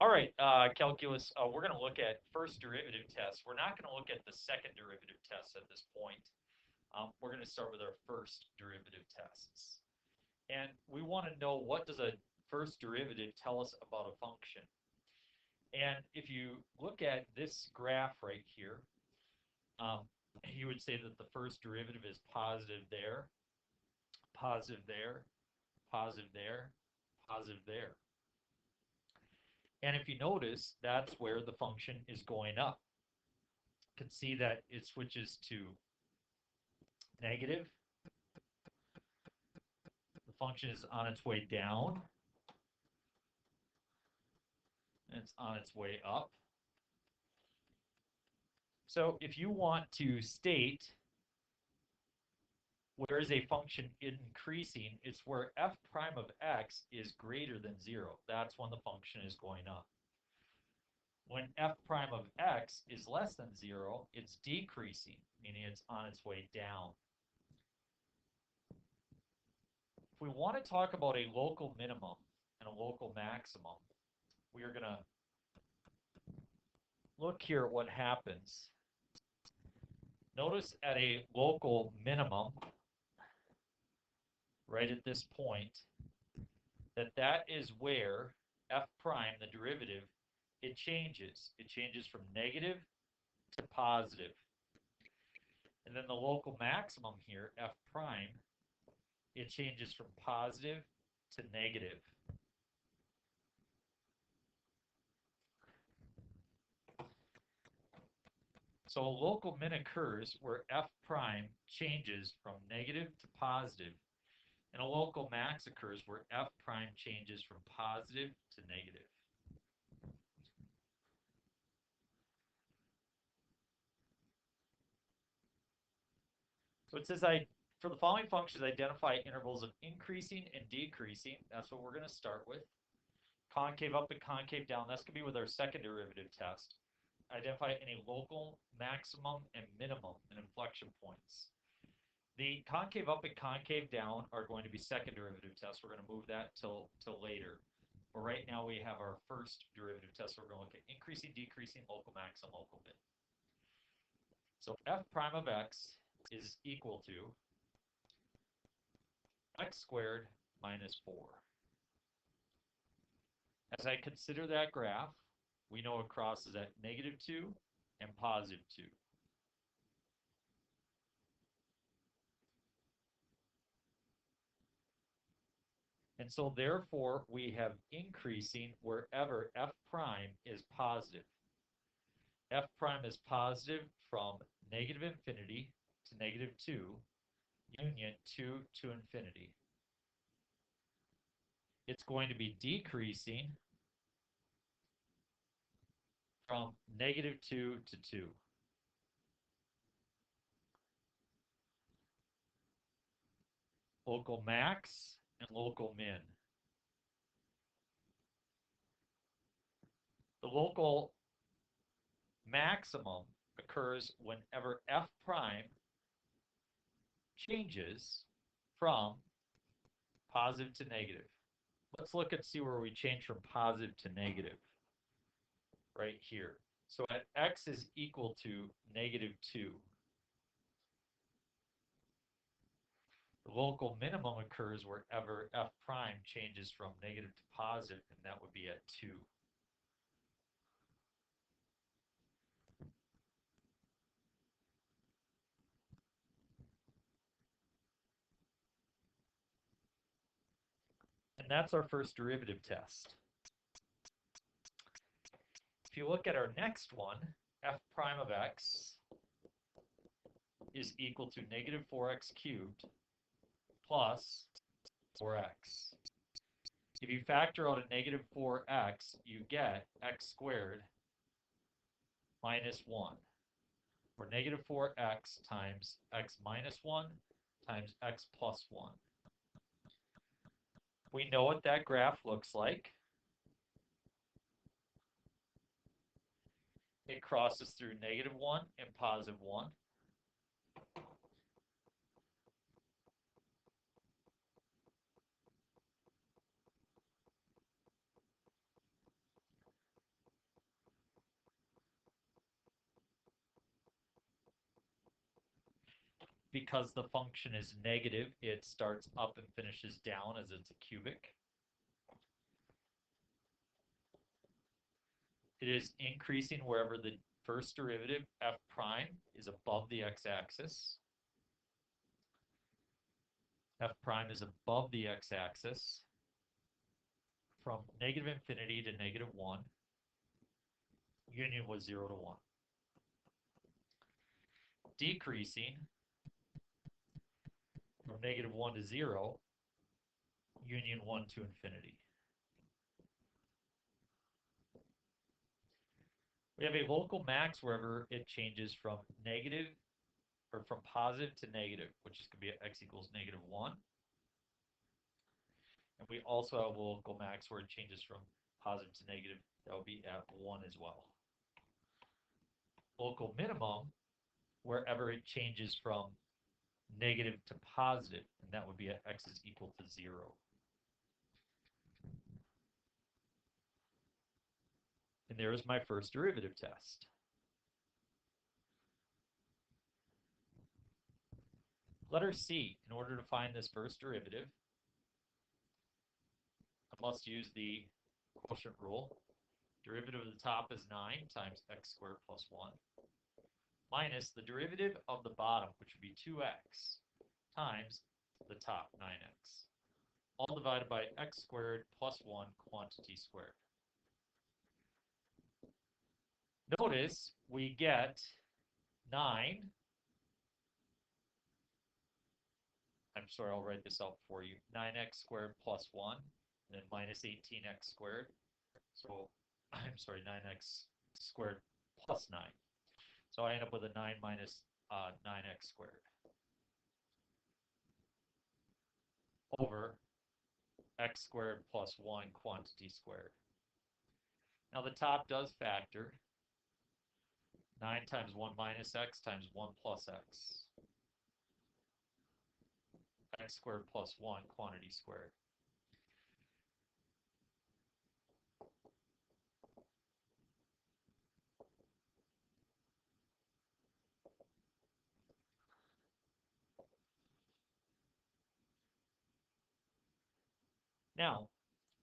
All right, calculus, we're going to look at first derivative tests. We're not going to look at the second derivative test at this point. We're going to start with our first derivative tests. And we want to know, what does a first derivative tell us about a function? And if you look at this graph right here, you would say that the first derivative is positive there, positive there, positive there, positive there. And if you notice, that's where the function is going up. You can see that it switches to negative. The function is on its way down. And it's on its way up. So if you want to state where is a function increasing, it's where f prime of x is greater than 0. That's when the function is going up. When f prime of x is less than 0, it's decreasing, meaning it's on its way down. If we want to talk about a local minimum and a local maximum, we are going to look here at what happens. Notice at a local minimum, right at this point, that is where f prime, the derivative, it changes. It changes from negative to positive. And then the local maximum here, f prime, it changes from positive to negative. So a local min occurs where f prime changes from negative to positive, and a local max occurs where f prime changes from positive to negative. So it says, for the following functions, identify intervals of increasing and decreasing. That's what we're going to start with. Concave up and concave down. That's going to be with our second derivative test. Identify any local maximum and minimum and inflection points. The concave up and concave down are going to be second derivative tests. We're going to move that till later. But right now we have our first derivative test. We're going to look at increasing, decreasing, local max, and local min. So f prime of x is equal to x squared minus 4. As I consider that graph, we know it crosses at negative 2 and positive 2. And so therefore, we have increasing wherever f prime is positive. F prime is positive from negative infinity to negative 2, union 2 to infinity. It's going to be decreasing from negative 2 to 2. Local max and local min. The local maximum occurs whenever f prime changes from positive to negative. Let's look and see where we change from positive to negative. Right here. So at x is equal to negative 2. The local minimum occurs wherever f prime changes from negative to positive, and that would be at 2. And that's our first derivative test. If you look at our next one, f prime of x is equal to negative 4x cubed plus 4x. If you factor out a negative 4x, you get x squared minus 1. Or negative 4x times x minus 1 times x plus 1. We know what that graph looks like. It crosses through negative 1 and positive 1. because the function is negative, it starts up and finishes down as it's a cubic. It is increasing wherever the first derivative, f prime, is above the x-axis. F prime is above the x-axis from negative infinity to negative 1. Union was 0 to 1. Decreasing from negative 1 to 0. Union 1 to infinity. We have a local max wherever it changes from negative or from positive to negative, which is going to be at x equals negative 1. And we also have a local max where it changes from positive to negative. That will be at 1 as well. Local minimum wherever it changes from negative to positive, and that would be at x is equal to 0. And there is my first derivative test. Letter C, in order to find this first derivative, I must use the quotient rule. Derivative of the top is 9 times x squared plus 1, minus the derivative of the bottom, which would be 2x, times the top, 9x, all divided by x squared plus 1 quantity squared. Notice we get 9. I'm sorry, I'll write this out for you. 9x squared plus 1, and then minus 18x squared. So, I'm sorry, 9x squared plus 9. So I end up with a 9 minus 9x squared over x squared plus 1 quantity squared. Now the top does factor. 9 times 1 minus x times 1 plus x. X squared plus 1 quantity squared. Now,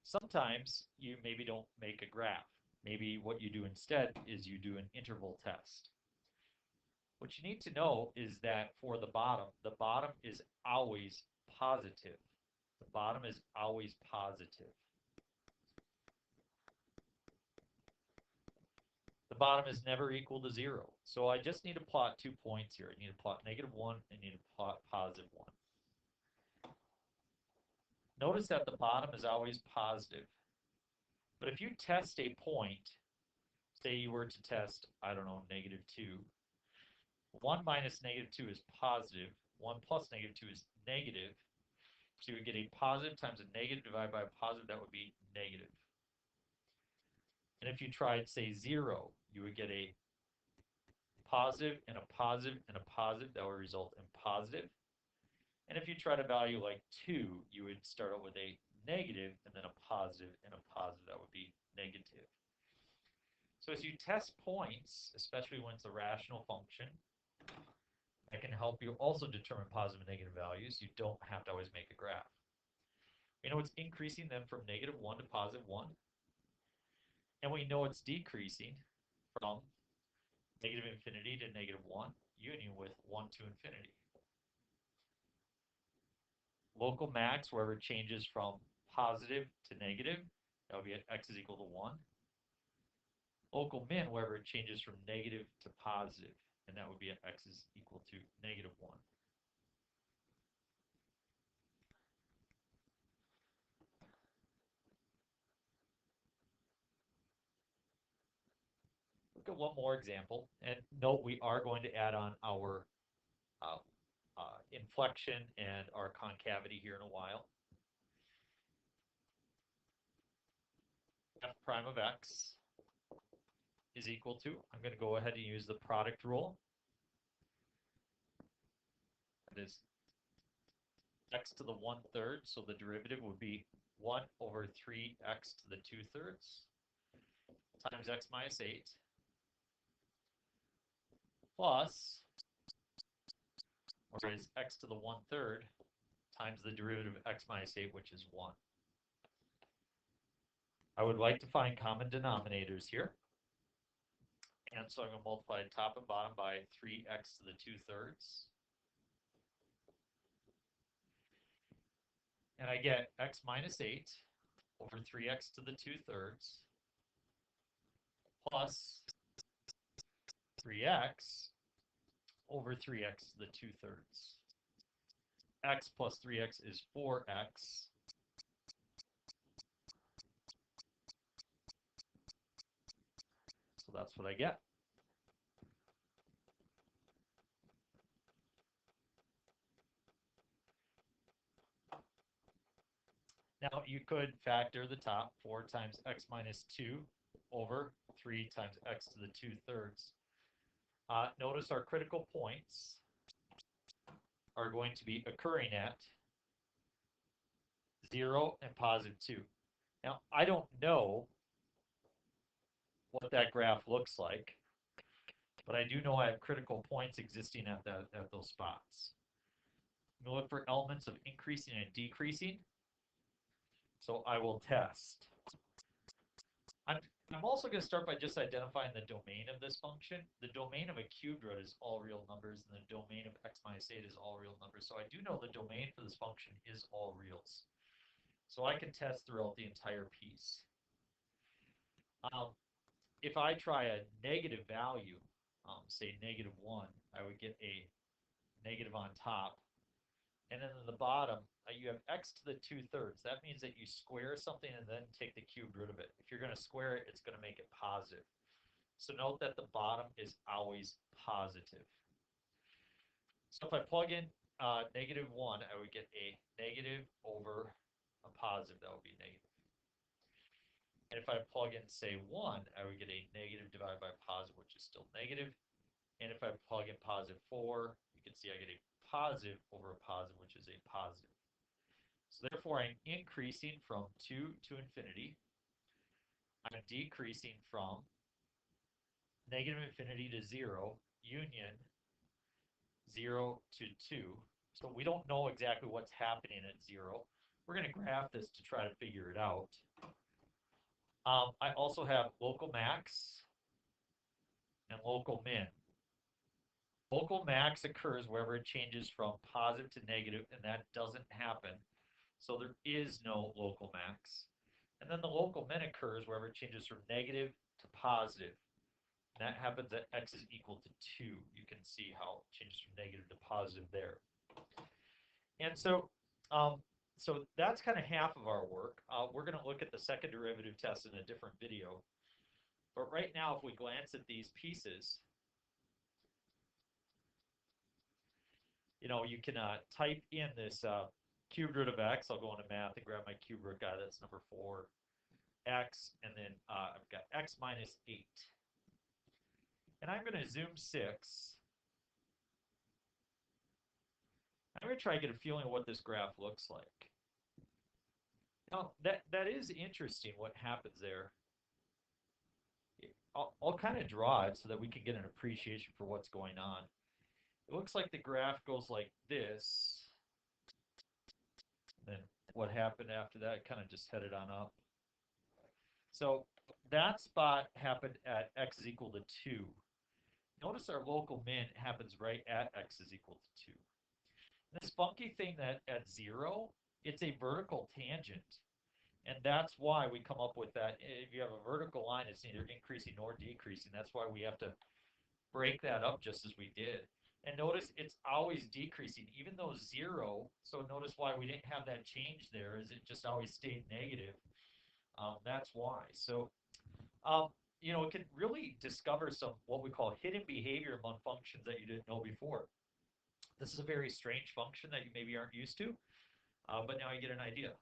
sometimes you maybe don't make a graph. Maybe what you do instead is you do an interval test. What you need to know is that for the bottom is always positive. The bottom is always positive. The bottom is never equal to 0. So I just need to plot 2 points here. I need to plot negative 1 and need to plot positive 1. Notice that the bottom is always positive. But if you test a point, say you were to test, I don't know, negative 2. 1 minus negative 2 is positive. 1 plus negative 2 is negative. So you would get a positive times a negative divided by a positive. That would be negative. And if you tried, say, 0, you would get a positive and a positive and a positive. That would result in positive. And if you tried a value like 2, you would start out with a negative and then a positive and a positive. That would be negative. So as you test points, especially when it's a rational function, that can help you also determine positive and negative values. You don't have to always make a graph. We know it's increasing then from negative 1 to positive 1. And we know it's decreasing from negative infinity to negative 1, union with 1 to infinity. Local max, wherever it changes from positive to negative, that would be at x is equal to 1. Local min, wherever it changes from negative to positive, and that would be at x is equal to negative 1. Look at one more example, and note we are going to add on our inflection and our concavity here in a while. F prime of x is equal to, I'm going to go ahead and use the product rule. That is x to the 1/3, so the derivative would be 1 over 3x to the 2/3 times x minus 8 plus or is x to the 1/3 times the derivative of x minus 8, which is 1. I would like to find common denominators here. And so I'm going to multiply top and bottom by 3x to the 2/3. And I get x minus 8 over 3x to the 2/3 plus 3x over 3x to the 2/3. X plus 3x is 4x. So that's what I get. Now you could factor the top, 4 times x minus 2 over 3 times x to the 2/3. Notice our critical points are going to be occurring at 0 and positive 2. Now, I don't know what that graph looks like, but I do know I have critical points existing at those spots. I'm going to look for elements of increasing and decreasing. So I will test. I'm also going to start by just identifying the domain of this function. The domain of a cubed root is all real numbers, and the domain of x minus 8 is all real numbers. So I do know the domain for this function is all reals. So I can test throughout the entire piece. If I try a negative value, say -1, I would get a negative on top. And then in the bottom, you have x to the 2/3. That means that you square something and then take the cubed root of it. If you're going to square it, it's going to make it positive. So note that the bottom is always positive. So if I plug in -1, I would get a negative over a positive. That would be negative. And if I plug in, say, 1, I would get a negative divided by positive, which is still negative. And if I plug in positive 4, you can see I get a positive over a positive, which is a positive. So therefore, I'm increasing from 2 to infinity. I'm decreasing from -infinity to 0, union 0 to 2. So we don't know exactly what's happening at 0. We're going to graph this to try to figure it out. I also have local max and local min. Local max occurs wherever it changes from positive to negative, and that doesn't happen. So there is no local max. And then the local min occurs wherever it changes from negative to positive. And that happens at x is equal to 2. You can see how it changes from negative to positive there. And so that's kind of half of our work. We're going to look at the second derivative test in a different video. But right now, if we glance at these pieces, you can type in this cubed root of x. I'll go into math and grab my cube root guy. That's number 4, x, and then I've got x minus 8. And I'm going to zoom 6. I'm going to try to get a feeling of what this graph looks like. Now, that is interesting what happens there. I'll kind of draw it so that we can get an appreciation for what's going on. It looks like the graph goes like this. Then what happened after that kind of just headed on up. So that spot happened at x is equal to 2. Notice our local min happens right at x is equal to 2. This funky thing that at 0, it's a vertical tangent. And that's why we come up with that. If you have a vertical line, it's neither increasing nor decreasing. That's why we have to break that up just as we did. And notice it's always decreasing, even though 0. So notice why we didn't have that change there, is it just always stayed negative. That's why. So, it can really discover some what we call hidden behavior among functions that you didn't know before. This is a very strange function that you maybe aren't used to, but now you get an idea.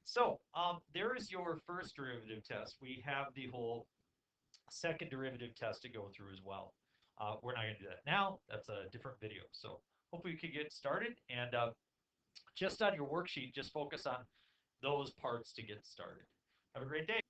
So there is your first derivative test. We have the whole second derivative test to go through as well. We're not going to do that now. That's a different video. So hopefully you can get started. And just on your worksheet, just focus on those parts to get started. Have a great day.